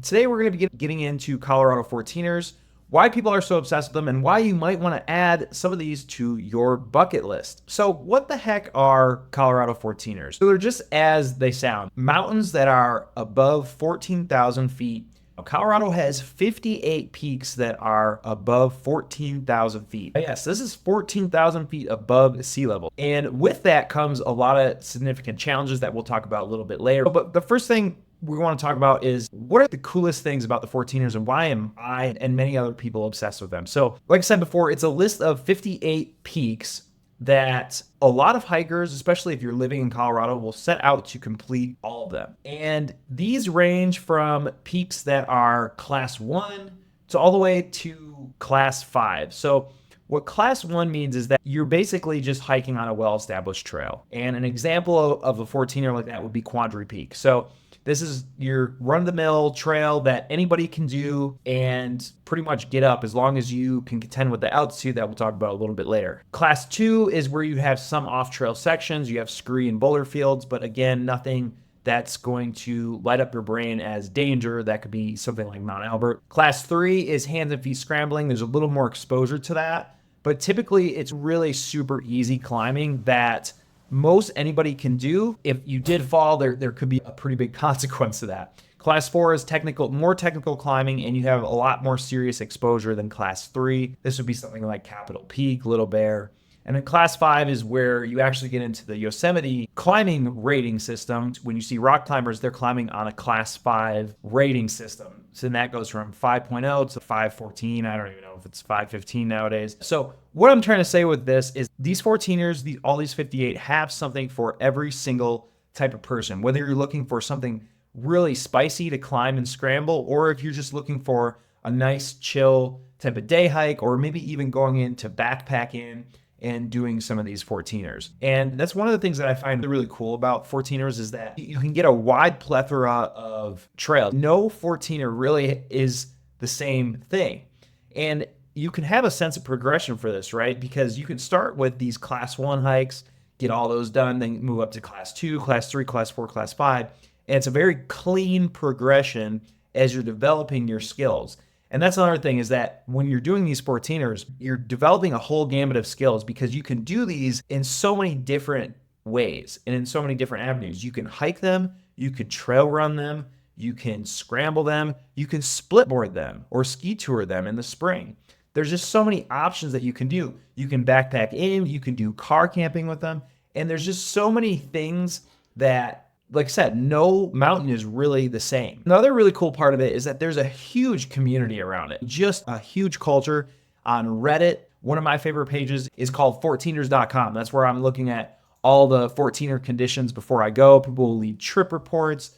Today we're going to be getting into Colorado 14ers, why people are so obsessed with them, and why you might want to add some of these to your bucket list. So what the heck are Colorado 14ers? So they're just as they sound, mountains that are above 14,000 feet. Colorado has 58 peaks that are above 14,000 feet. Yes, this is 14,000 feet above sea level. And with that comes a lot of significant challenges that we'll talk about a little bit later. But the first thing we want to talk about is what are the coolest things about the 14ers and why am I and many other people obsessed with them? So like I said before, it's a list of 58 peaks that a lot of hikers, especially if you're living in Colorado, will set out to complete all of them. And these range from peaks that are class 1 to all the way to class 5. So what class 1 means is that you're basically just hiking on a well-established trail. And an example of a 14er like that would be Quandary Peak. So this is your run-of-the-mill trail that anybody can do and pretty much get up as long as you can contend with the altitude that we'll talk about a little bit later. Class 2 is where you have some off-trail sections. You have scree and boulder fields, but again, nothing that's going to light up your brain as danger. That could be something like Mount Albert. Class 3 is hands and feet scrambling. There's a little more exposure to that, but typically it's really super easy climbing that most anybody can do. If you did fall, there could be a pretty big consequence to that. Class 4 is more technical climbing, and you have a lot more serious exposure than Class 3. This would be something like Capitol Peak, Little Bear. And then Class 5 is where you actually get into the Yosemite climbing rating system. When you see rock climbers, they're climbing on a Class 5 rating system. So then that goes from 5.0 to 514. I don't even know if it's 515 nowadays. So what I'm trying to say with this is these 14ers, all these 58 have something for every single type of person. Whether you're looking for something really spicy to climb and scramble, or if you're just looking for a nice chill type of day hike, or maybe even going into backpacking and doing some of these 14ers. And that's one of the things that I find really cool about 14ers is that you can get a wide plethora of trails. No 14er really is the same thing. And you can have a sense of progression for this, right? Because you can start with these class 1 hikes, get all those done, then move up to class 2, class 3, class 4, class 5. And it's a very clean progression as you're developing your skills. And that's another thing is that when you're doing these 14ers, you're developing a whole gamut of skills because you can do these in so many different ways and in so many different avenues. You can hike them, you can trail run them, you can scramble them, you can splitboard them or ski tour them in the spring. There's just so many options that you can do. You can backpack in, you can do car camping with them. And there's just so many things that, like I said, no mountain is really the same. Another really cool part of it is that there's a huge community around it, just a huge culture on Reddit. One of my favorite pages is called 14ers.com. That's where I'm looking at all the 14er conditions before I go. People will leave trip reports,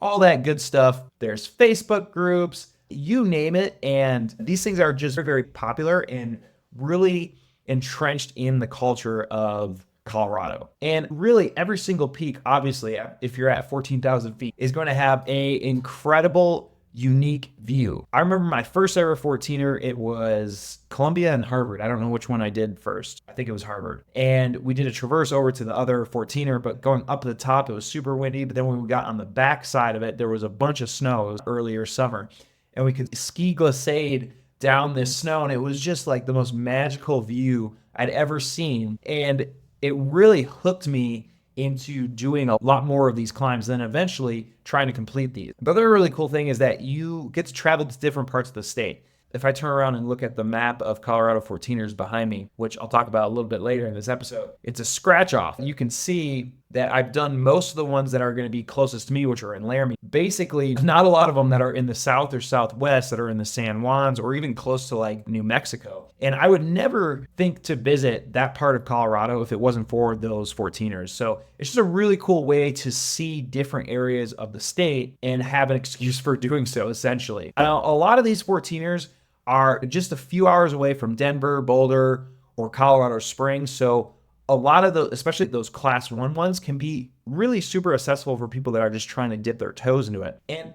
all that good stuff. There's Facebook groups, you name it. And these things are just very, very popular and really entrenched in the culture of Colorado. And really every single peak, obviously, if you're at 14,000 feet, is going to have a incredible, unique view. I remember my first ever 14er, it was Columbia and Harvard. I don't know which one I did first. I think it was Harvard. And we did a traverse over to the other 14er, but going up to the top, it was super windy. But then when we got on the back side of it, there was a bunch of snow. It was earlier summer. And we could ski glissade down this snow. And it was just like the most magical view I'd ever seen. And it really hooked me into doing a lot more of these climbs, then eventually trying to complete these. The other really cool thing is that you get to travel to different parts of the state. If I turn around and look at the map of Colorado 14ers behind me, which I'll talk about a little bit later in this episode, it's a scratch off. You can see that I've done most of the ones that are going to be closest to me, which are in Laramie. Basically, not a lot of them that are in the south or southwest that are in the San Juans or even close to like New Mexico. And I would never think to visit that part of Colorado if it wasn't for those 14ers. So it's just a really cool way to see different areas of the state and have an excuse for doing so, essentially. Now, a lot of these 14ers are just a few hours away from Denver, Boulder, or Colorado Springs. So a lot of those, especially those class 1 ones, can be really super accessible for people that are just trying to dip their toes into it. And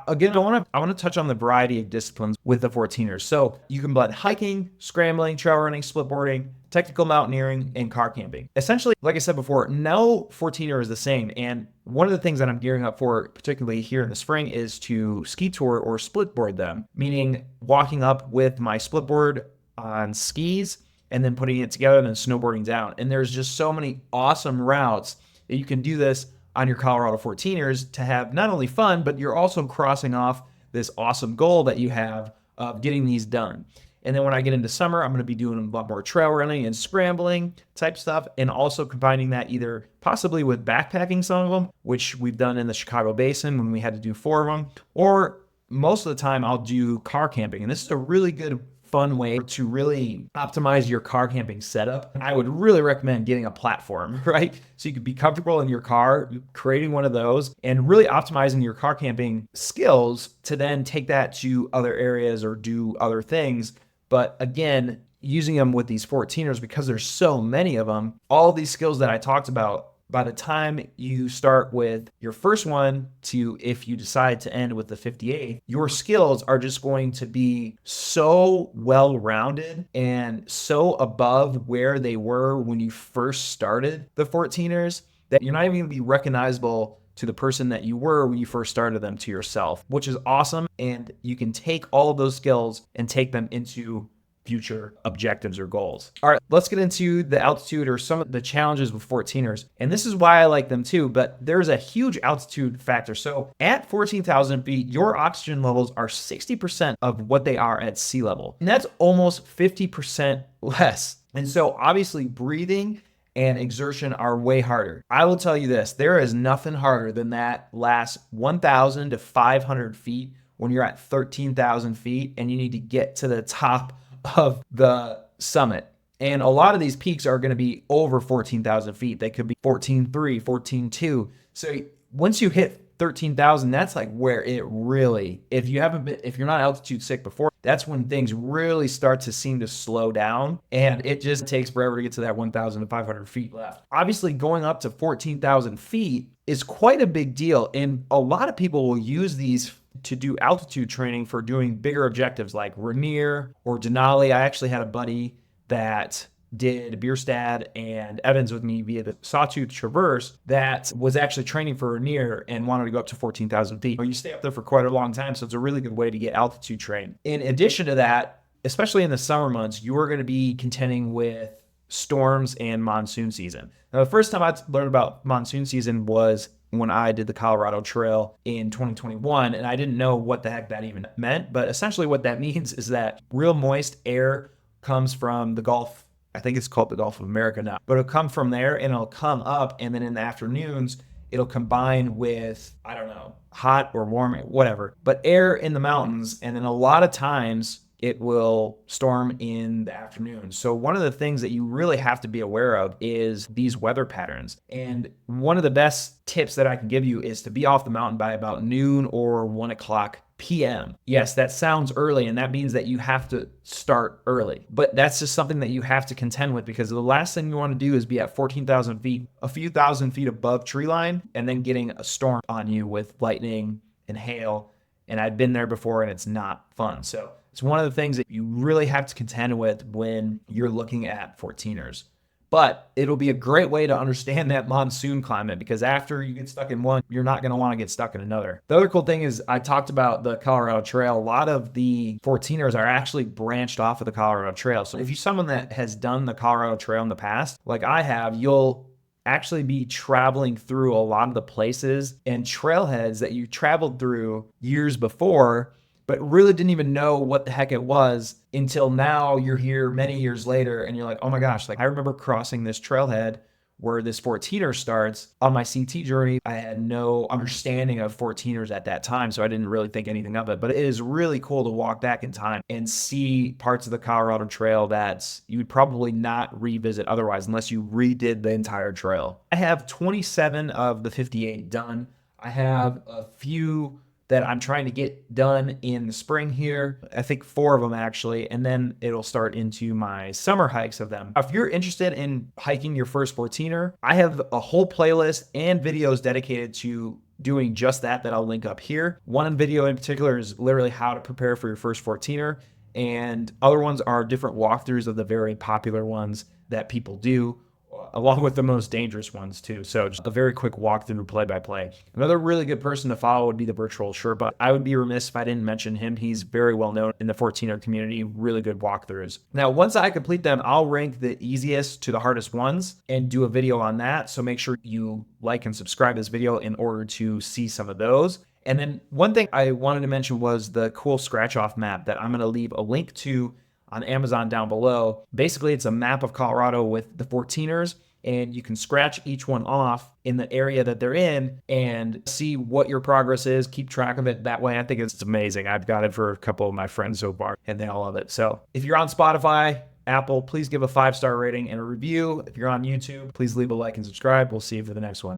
Again, I want to touch on the variety of disciplines with the 14ers. So you can blend hiking, scrambling, trail running, splitboarding, technical mountaineering, and car camping. Essentially, like I said before, no 14er is the same. And one of the things that I'm gearing up for, particularly here in the spring, is to ski tour or splitboard them, meaning walking up with my splitboard on skis and then putting it together and then snowboarding down. And there's just so many awesome routes that you can do this on your Colorado 14ers to have not only fun, but you're also crossing off this awesome goal that you have of getting these done. And then when I get into summer, I'm going to be doing a lot more trail running and scrambling type stuff, and also combining that either possibly with backpacking some of them, which we've done in the Chicago Basin when we had to do 4 of them, or most of the time I'll do car camping. And this is a really good fun way to really optimize your car camping setup. I would really recommend getting a platform, right? So you could be comfortable in your car, creating one of those and really optimizing your car camping skills to then take that to other areas or do other things. But again, using them with these 14ers, because there's so many of them, all these skills that I talked about, by the time you start with your first one to if you decide to end with the 58, your skills are just going to be so well-rounded and so above where they were when you first started the 14ers that you're not even going to be recognizable to the person that you were when you first started them to yourself, which is awesome. And you can take all of those skills and take them into future objectives or goals. All right, let's get into the altitude or some of the challenges with 14ers. And this is why I like them too, but there's a huge altitude factor. So at 14,000 feet, your oxygen levels are 60% of what they are at sea level. And that's almost 50% less. And so obviously breathing and exertion are way harder. I will tell you this, there is nothing harder than that last 1,000 to 500 feet when you're at 13,000 feet and you need to get to the top of the summit. And a lot of these peaks are going to be over 14,000 feet. They could be 14.3, 14.2. So once you hit 13,000, that's like where it really, if you're not altitude sick before, that's when things really start to seem to slow down. And it just takes forever to get to that 1,500 feet left. Obviously, going up to 14,000 feet is quite a big deal. And a lot of people will use these to do altitude training for doing bigger objectives like Rainier or Denali. I actually had a buddy that did Bierstadt and Evans with me via the Sawtooth Traverse that was actually training for Rainier and wanted to go up to 14,000 feet. You stay up there for quite a long time, so it's a really good way to get altitude trained. In addition to that, especially in the summer months, you are going to be contending with storms and monsoon season. Now, the first time I learned about monsoon season was when I did the Colorado Trail in 2021, and I didn't know what the heck that even meant. But essentially what that means is that real moist air comes from the Gulf. I think it's called the Gulf of America now, but it'll come from there and it'll come up, and then in the afternoons, it'll combine with, I don't know, hot or warm, whatever, but air in the mountains. And then a lot of times it will storm in the afternoon. So one of the things that you really have to be aware of is these weather patterns. And one of the best tips that I can give you is to be off the mountain by about noon or 1 o'clock p.m. Yes, that sounds early, and that means that you have to start early. But that's just something that you have to contend with, because the last thing you want to do is be at 14,000 feet, a few thousand feet above tree line, and then getting a storm on you with lightning and hail. And I've been there before, and it's not fun. So it's one of the things that you really have to contend with when you're looking at 14ers. But it'll be a great way to understand that monsoon climate, because after you get stuck in one, you're not going to want to get stuck in another. The other cool thing is I talked about the Colorado Trail. A lot of the 14ers are actually branched off of the Colorado Trail. So if you're someone that has done the Colorado Trail in the past, like I have, you'll actually be traveling through a lot of the places and trailheads that you traveled through years before, but really didn't even know what the heck it was until now you're here many years later and you're like, oh my gosh, like I remember crossing this trailhead where this 14er starts on my CT journey. I had no understanding of 14ers at that time, so I didn't really think anything of it. But it is really cool to walk back in time and see parts of the Colorado Trail that you would probably not revisit otherwise unless you redid the entire trail. I have 27 of the 58 done. I have a few that I'm trying to get done in the spring here. I think 4 of them actually, and then it'll start into my summer hikes of them. If you're interested in hiking your first 14er, I have a whole playlist and videos dedicated to doing just that I'll link up here. One video in particular is literally how to prepare for your first 14er, and other ones are different walkthroughs of the very popular ones that people do, along with the most dangerous ones too. So just a very quick walkthrough play by play. Another really good person to follow would be the Virtual Sherpa. I would be remiss if I didn't mention him. He's very well known in the 14er community, really good walkthroughs. Now, once I complete them, I'll rank the easiest to the hardest ones and do a video on that. So make sure you like and subscribe to this video in order to see some of those. And then one thing I wanted to mention was the cool scratch off map that I'm going to leave a link to on Amazon down below. Basically, it's a map of Colorado with the 14ers, and you can scratch each one off in the area that they're in and see what your progress is, keep track of it that way. I think it's amazing. I've got it for a couple of my friends so far, and they all love it. So if you're on Spotify, Apple, please give a 5-star rating and a review. If you're on YouTube, please leave a like and subscribe. We'll see you for the next one.